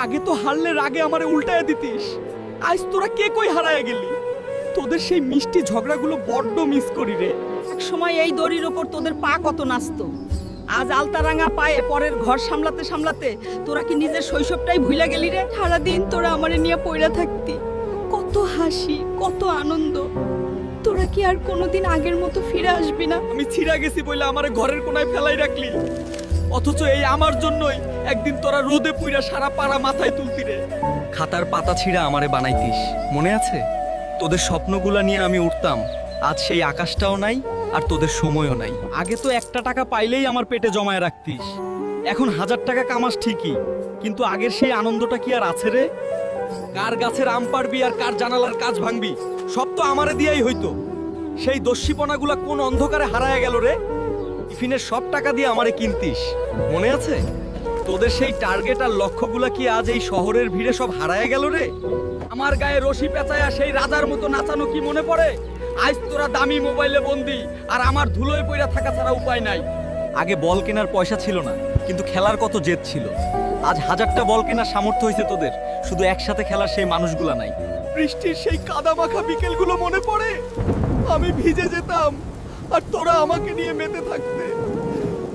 আগে তো হারলে রাগে আমারে উল্টায় দিতিস, আজ তোরা কে কই হারায় গেলি। তোদের সেই মিষ্টি ঝগড়াগুলো বড্ড মিস করি রে। এক সময় এই দড়ির ওপর তোদের পা কত নাচতো, আজ আলতারাঙা পায়ে পরের ঘর সামলাতে সামলাতে তোরা কি নিজের শৈশবটাই ভুলে গেলি রে? সারাদিন তোরা আমারে নিয়ে পইরা থাকতি, কত হাসি কত আনন্দ। তোরা কি আর কোনোদিন আগের মতো ফিরে আসবি না? আমি ছিড়া গেছি বলে আমারে ঘরের কোনায় ফেলাই রাখলি, অথচ এই আমার জন্যই একদিন তোরা রোদে পুইরা সারা পাড়া মাথায় তুলতি রে। খাতার পাতা ছিঁড়া আমারে বানাইতিস, মনে আছে? তোদের স্বপ্নগুলা নিয়ে আমি উঠতাম, আজ সেই আকাশটাও নাই আর তোদের সময়ও নাই। আগে তো 1 টাকা পাইলেই আমার পেটে জমায় রাখতিস, এখন 1000 টাকা কামাস ঠিকই, কিন্তু আগের সেই আনন্দটা কি আর আছে রে? কার গাছের আম পারবি আর কার জানালার কাজ ভাঙবি সব তো আমারে দিয়াই হইতো। সেই দস্যিপনাগুলা কোন অন্ধকারে হারায় গেল রে? টিফিনের সব টাকা দিয়ে আমারে কিনতিস, মনে আছে? তোদের সেই টার্গেট আর লক্ষ্যগুলা কি আজ এই শহরের ভিড়ে সব হারায় গেল রে? আমার গায়ে রশি পেঁচায়া সেই রাজার মতো নাচানো কি মনে পড়ে? আজ তোরা দামি মোবাইলে বন্দি আর আমার ধুলোয় পইরা থাকা ছাড়া উপায় নাই। আগে বল কেনার পয়সা ছিল না, কিন্তু খেলার কত জেদ ছিল। আজ 1000টা বল কেনার সামর্থ্য হয়েছে তোদের, শুধু একসাথে খেলার সেই মানুষগুলা নাই। বৃষ্টির সেই কাদা মাখা বিকেলগুলো মনে পড়ে? আমি ভিজে যেতাম আর তোরা আমাকে নিয়ে মেতে থাকতে।